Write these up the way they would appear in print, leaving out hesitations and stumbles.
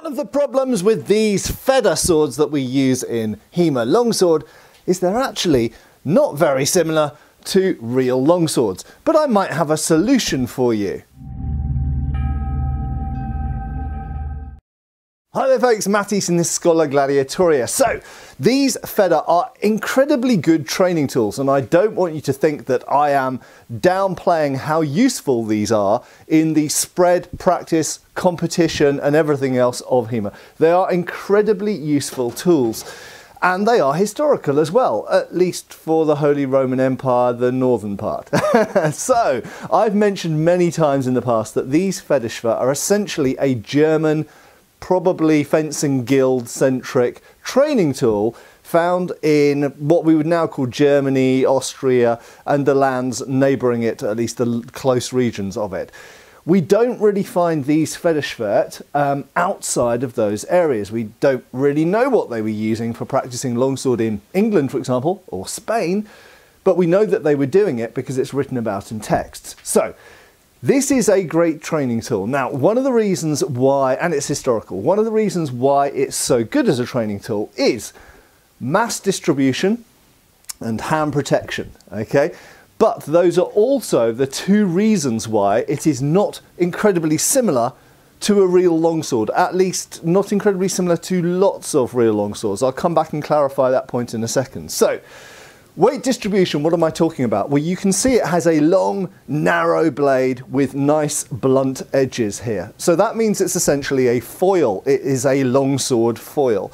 One of the problems with these FEDER swords that we use in HEMA longsword is they're actually not very similar to real longswords, but I might have a solution for you. Hi there folks, Matt Easton, this is Schola Gladiatoria. So, these FEDER are incredibly good training tools, and I don't want you to think that I am downplaying how useful these are in the spread, practice, competition and everything else of HEMA. They are incredibly useful tools, and they are historical as well, at least for the Holy Roman Empire, the northern part. So, I've mentioned many times in the past that these FEDER are essentially a German, probably fencing guild centric training tool found in what we would now call Germany, Austria and the lands neighbouring it, at least the close regions of it. We don't really find these FEDER outside of those areas. We don't really know what they were using for practicing longsword in England, for example, or Spain, but we know that they were doing it because it's written about in texts. So, this is a great training tool. Now, one of the reasons why, and it's historical, one of the reasons why it's so good as a training tool is mass distribution and hand protection, okay? But those are also the two reasons why it is not incredibly similar to a real longsword, at least not incredibly similar to lots of real longswords. I'll come back and clarify that point in a second. So, weight distribution, what am I talking about? Well, you can see it has a long, narrow blade with nice blunt edges here. So that means it's essentially a foil. It is a longsword foil.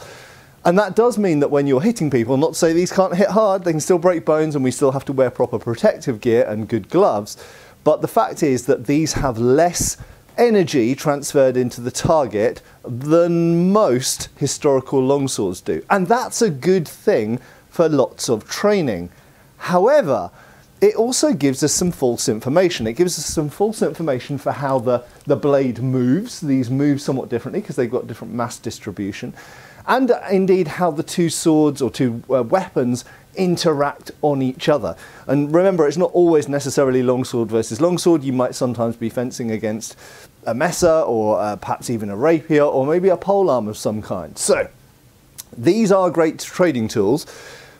And that does mean that when you're hitting people, not to say these can't hit hard, they can still break bones and we still have to wear proper protective gear and good gloves. But the fact is that these have less energy transferred into the target than most historical longswords do. And that's a good thing for lots of training. However, it also gives us some false information. It gives us some false information for how the blade moves. These move somewhat differently because they've got different mass distribution. And indeed how the two swords or two weapons interact on each other. And remember, it's not always necessarily longsword versus longsword. You might sometimes be fencing against a mesa or perhaps even a rapier or maybe a polearm of some kind. So, these are great trading tools,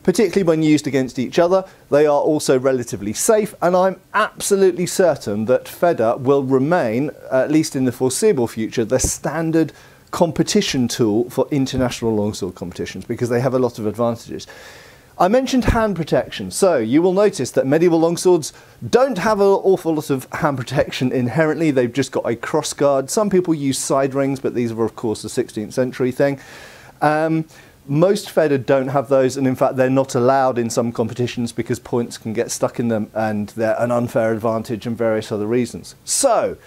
particularly when used against each other. They are also relatively safe, and I'm absolutely certain that FEDER will remain, at least in the foreseeable future, the standard competition tool for international longsword competitions because they have a lot of advantages. I mentioned hand protection, so you will notice that medieval longswords don't have an awful lot of hand protection inherently. They've just got a crossguard. Some people use side rings, but these are of course a 16th century thing. Most FEDER don't have those, and in fact they're not allowed in some competitions because points can get stuck in them and they're an unfair advantage and various other reasons. So,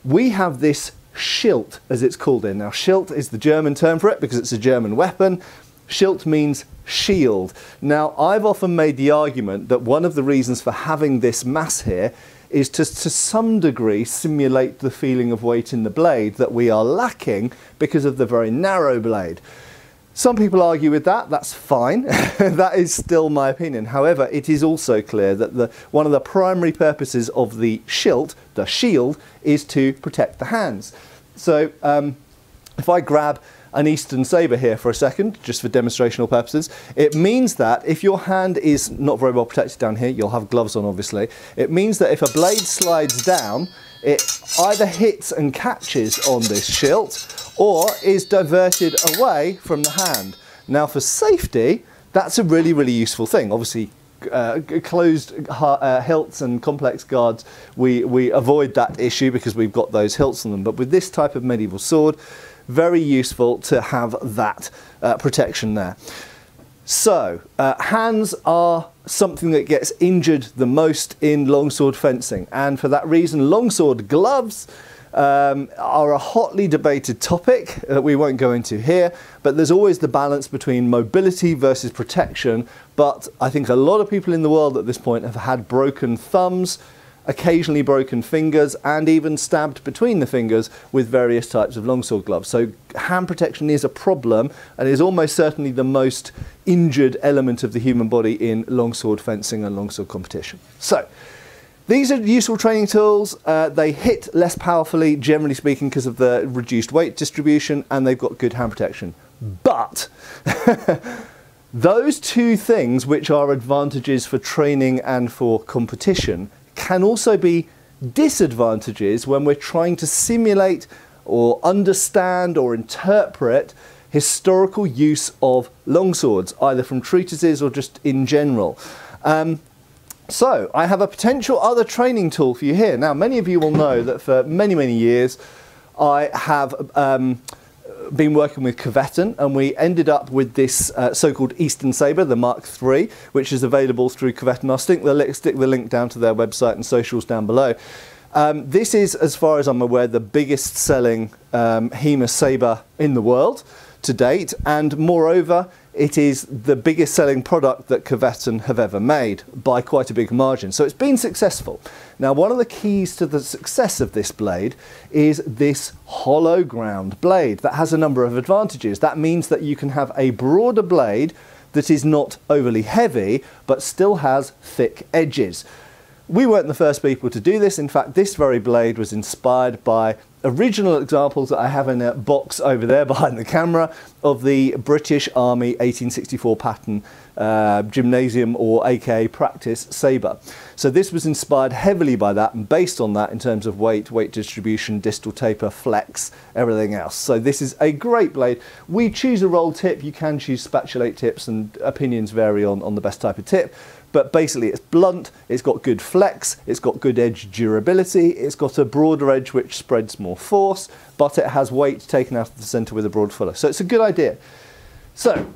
we have this Schild, as it's called in. Now, Schild is the German term for it because it's a German weapon. Schild means shield. Now, I've often made the argument that one of the reasons for having this mass here is to some degree simulate the feeling of weight in the blade that we are lacking because of the very narrow blade. Some people argue with that, that's fine, that is still my opinion. However, it is also clear that one of the primary purposes of the shield, is to protect the hands. So if I grab an Easton sabre here for a second, just for demonstrational purposes, it means that if your hand is not very well protected down here, you'll have gloves on obviously, it means that if a blade slides down, it either hits and catches on this shield or is diverted away from the hand. Now for safety, that's a really, really useful thing. Obviously, closed hilts and complex guards, we avoid that issue because we've got those hilts on them. But with this type of medieval sword, very useful to have that protection there. So, hands are something that gets injured the most in longsword fencing, and for that reason longsword gloves are a hotly debated topic that we won't go into here, but there's always the balance between mobility versus protection. But I think a lot of people in the world at this point have had broken thumbs, occasionally broken fingers, and even stabbed between the fingers with various types of longsword gloves. So hand protection is a problem and is almost certainly the most injured element of the human body in longsword fencing and longsword competition. So These are useful training tools. They hit less powerfully, generally speaking, because of the reduced weight distribution, and they've got good hand protection. But those two things, which are advantages for training and for competition, can also be disadvantages when we're trying to simulate or understand or interpret historical use of longswords, either from treatises or just in general. So I have a potential other training tool for you here. Now, many of you will know that for many, many years I have been working with Coveton, and we ended up with this so-called Easton sabre, the Mark III, which is available through Coveton. I'll stick the link down to their website and socials down below. This is, as far as I'm aware, the biggest selling HEMA sabre in the world to date, and moreover, it is the biggest selling product that Coveton have ever made by quite a big margin. So it's been successful. Now, one of the keys to the success of this blade is this hollow ground blade that has a number of advantages. That means that you can have a broader blade that is not overly heavy, but still has thick edges. We weren't the first people to do this. In fact, this very blade was inspired by original examples that I have in a box over there behind the camera of the British Army 1864 pattern gymnasium or aka practice sabre. So this was inspired heavily by that and based on that in terms of weight, weight distribution, distal taper, flex, everything else. So this is a great blade. We choose a roll tip. You can choose spatulate tips, and opinions vary on the best type of tip. But basically it's blunt, it's got good flex, it's got good edge durability, it's got a broader edge which spreads more force, but it has weight taken out of the centre with a broad fuller. So it's a good idea. So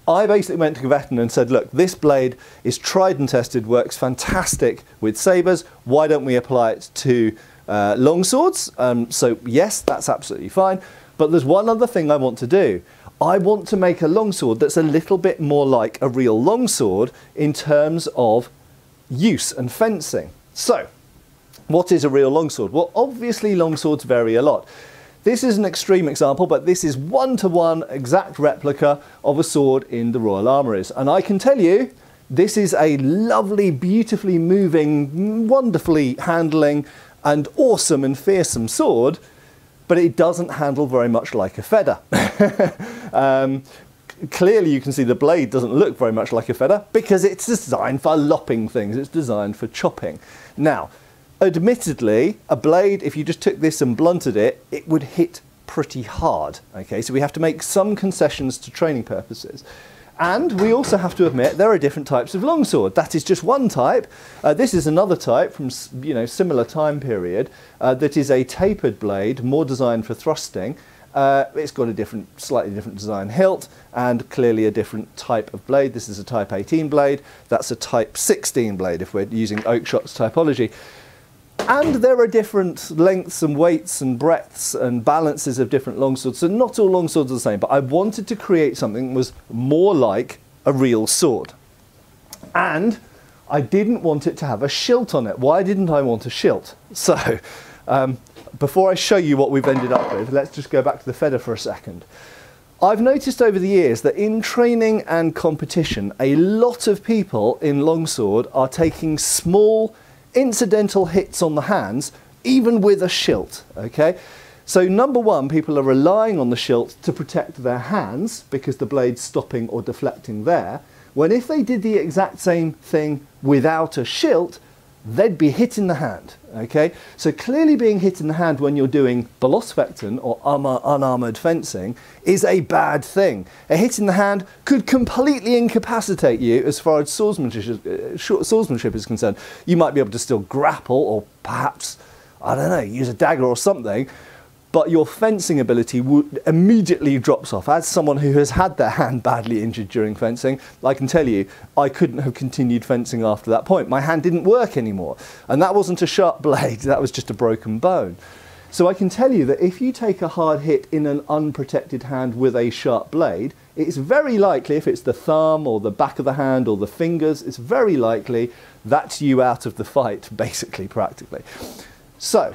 I basically went to Coveton and said, look, this blade is tried and tested, works fantastic with sabres. Why don't we apply it to longswords? So yes, that's absolutely fine. But there's one other thing I want to do. I want to make a longsword that's a little bit more like a real longsword in terms of use and fencing. So, what is a real longsword? Well, obviously longswords vary a lot. This is an extreme example, but this is one-to-one exact replica of a sword in the Royal Armouries. And I can tell you, this is a lovely, beautifully moving, wonderfully handling, and awesome and fearsome sword, but it doesn't handle very much like a FEDER. Clearly you can see the blade doesn't look very much like a FEDER because it's designed for lopping things, it's designed for chopping. Now, admittedly, a blade, if you just took this and blunted it, it would hit pretty hard. Okay, so we have to make some concessions to training purposes. And we also have to admit there are different types of longsword. That is just one type. This is another type from similar time period that is a tapered blade, more designed for thrusting. It's got a slightly different design hilt and clearly a different type of blade. This is a Type 18 blade. That's a Type 16 blade if we're using Oakeshot's typology. And there are different lengths and weights and breadths and balances of different longswords. So not all longswords are the same, but I wanted to create something that was more like a real sword. And I didn't want it to have a shilt on it. Why didn't I want a shilt? So before I show you what we've ended up with, let's just go back to the FEDER for a second. I've noticed over the years that in training and competition, a lot of people in longsword are taking small incidental hits on the hands, even with a shilt, okay? So number one, people are relying on the shilt to protect their hands because the blade's stopping or deflecting there, when if they did the exact same thing without a shilt, they'd be hit in the hand, okay? So clearly being hit in the hand when you're doing Belosfechten or unarmoured fencing is a bad thing. A hit in the hand could completely incapacitate you as far as swordsmanship is concerned. You might be able to still grapple or perhaps, I don't know, use a dagger or something, but your fencing ability would immediately drops off. As someone who has had their hand badly injured during fencing, I can tell you, I couldn't have continued fencing after that point. My hand didn't work anymore. And that wasn't a sharp blade, that was just a broken bone. So I can tell you that if you take a hard hit in an unprotected hand with a sharp blade, it's very likely, if it's the thumb or the back of the hand or the fingers, it's very likely that's you out of the fight, basically, practically. So,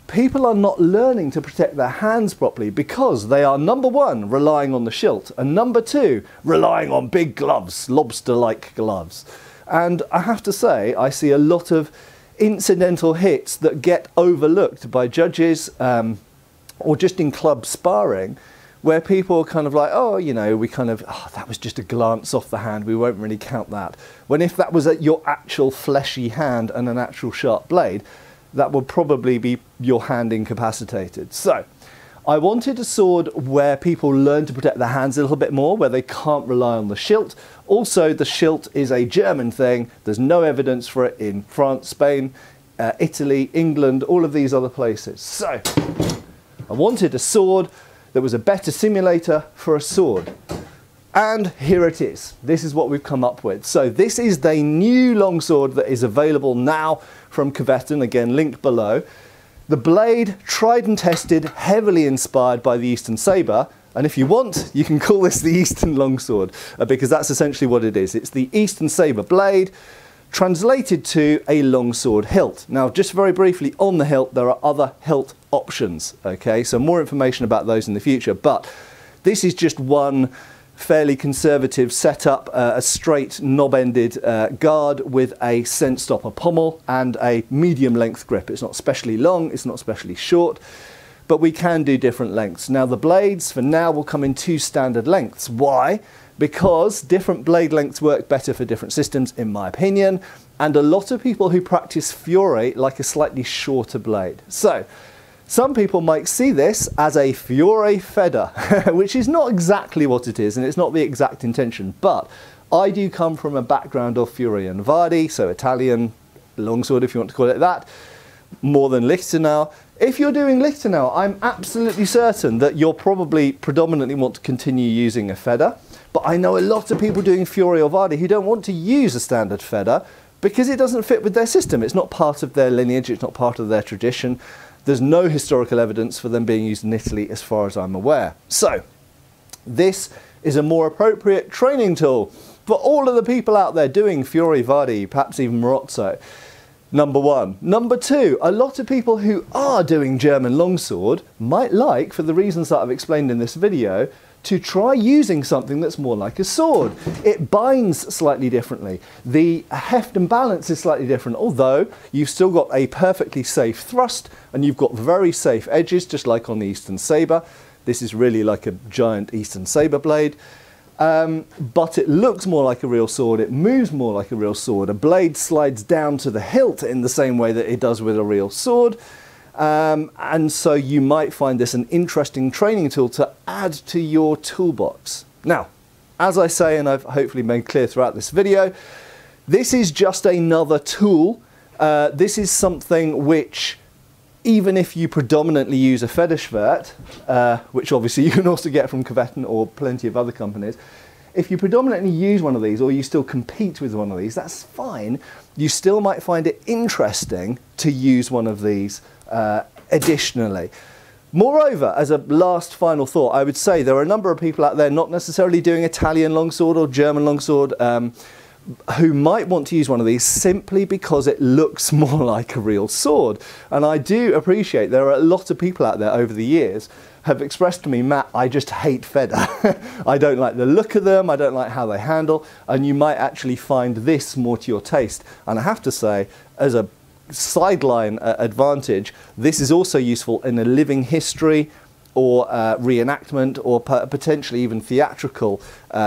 people are not learning to protect their hands properly because they are, number one, relying on the shilt, and number two, relying on big gloves, lobster-like gloves. And I have to say, I see a lot of incidental hits that get overlooked by judges or just in club sparring, where people are kind of like, oh, you know, that was just a glance off the hand, we won't really count that. When if that was at your actual fleshy hand and an actual sharp blade, that would probably be your hand incapacitated. So I wanted a sword where people learn to protect their hands a little bit more, where they can't rely on the shield. Also, the shield is a German thing. There's no evidence for it in France, Spain, Italy, England, all of these other places. So I wanted a sword that was a better simulator for a sword. And here it is. This is what we've come up with. So this is the new longsword that is available now from Coveton, again linked below. The blade, tried and tested, heavily inspired by the Easton sabre. And if you want, you can call this the Easton longsword, because that's essentially what it is. It's the Easton sabre blade, translated to a longsword hilt. Now, just very briefly on the hilt, there are other hilt options, okay? So more information about those in the future, but this is just one fairly conservative setup, a straight knob-ended guard with a scent stopper pommel and a medium length grip. It's not especially long, it's not especially short, but we can do different lengths. Now the blades for now will come in two standard lengths. Why? Because different blade lengths work better for different systems, in my opinion, and a lot of people who practice Fiore like a slightly shorter blade. So some people might see this as a Fiore FEDER, which is not exactly what it is, and it's not the exact intention, but I do come from a background of Fiore and Vardi, so Italian longsword if you want to call it that, more than Lichtenau. If you're doing Lichtenau, I'm absolutely certain that you'll probably predominantly want to continue using a FEDER, but I know a lot of people doing Fiore or Vardi who don't want to use a standard FEDER because it doesn't fit with their system. It's not part of their lineage, it's not part of their tradition. There's no historical evidence for them being used in Italy as far as I'm aware. So this is a more appropriate training tool for all of the people out there doing Fiore, Vardi, perhaps even Marozzo. Number one. Number two, a lot of people who are doing German longsword might like, for the reasons that I've explained in this video, to try using something that's more like a sword. It binds slightly differently. The heft and balance is slightly different, although you've still got a perfectly safe thrust and you've got very safe edges, just like on the Easton sabre. This is really like a giant Easton sabre blade. But it looks more like a real sword, it moves more like a real sword. A blade slides down to the hilt in the same way that it does with a real sword. And so you might find this an interesting training tool to add to your toolbox. Now, as I say, and I've hopefully made clear throughout this video, this is just another tool. This is something which, even if you predominantly use a FEDER, which obviously you can also get from Coveton or plenty of other companies, if you predominantly use one of these or you still compete with one of these, that's fine. You still might find it interesting to use one of these additionally. Moreover, as a last final thought, I would say there are a number of people out there not necessarily doing Italian longsword or German longsword who might want to use one of these simply because it looks more like a real sword. And I do appreciate there are a lot of people out there over the years have expressed to me, Matt, I just hate FEDER. I don't like the look of them, I don't like how they handle, and you might actually find this more to your taste. And I have to say, as a sideline advantage, this is also useful in a living history or reenactment or potentially even theatrical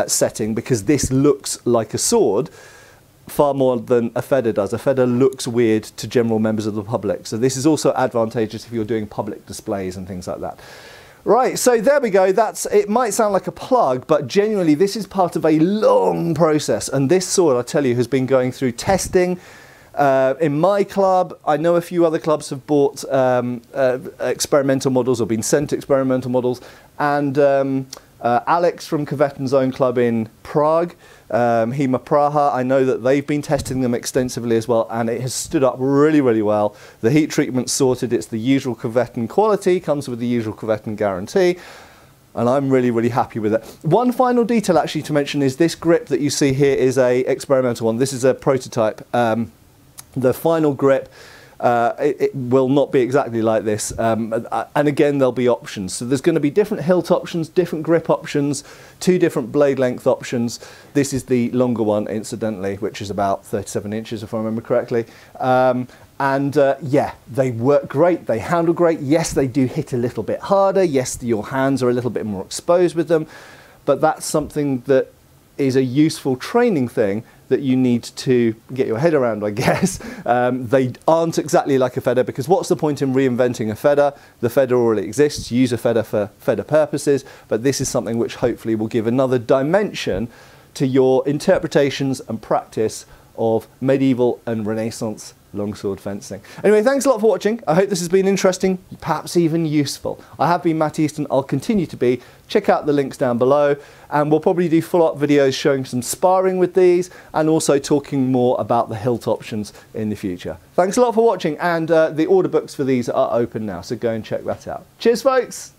setting, because this looks like a sword far more than a FEDER does. A FEDER looks weird to general members of the public, so this is also advantageous if you're doing public displays and things like that. Right, so there we go. It might sound like a plug, but genuinely this is part of a long process, and this sword, I tell you, has been going through testing. In my club, I know a few other clubs have bought experimental models or been sent experimental models, and Alex from Coveton's own club in Prague, HEMA Praha, I know that they've been testing them extensively as well, and it has stood up really, really well. The heat treatment's sorted, it's the usual Coveton quality, comes with the usual Coveton guarantee, and I'm really, really happy with it. One final detail actually to mention is this grip that you see here is a experimental one. This is a prototype. The final grip it will not be exactly like this. And again, there'll be options. So there's going to be different hilt options, different grip options, 2 different blade length options. This is the longer one, incidentally, which is about 37 inches, if I remember correctly. Yeah, they work great, they handle great. Yes, they do hit a little bit harder. Yes, your hands are a little bit more exposed with them, but that's something that is a useful training thing that you need to get your head around, I guess. They aren't exactly like a FEDER, because what's the point in reinventing a FEDER? The FEDER already exists. Use a FEDER for FEDER purposes, but this is something which hopefully will give another dimension to your interpretations and practice of medieval and Renaissance longsword fencing. Anyway, thanks a lot for watching. I hope this has been interesting, perhaps even useful. I have been Matt Easton, I'll continue to be. Check out the links down below, and we'll probably do follow-up videos showing some sparring with these and also talking more about the hilt options in the future. Thanks a lot for watching, and the order books for these are open now, so go and check that out. Cheers, folks!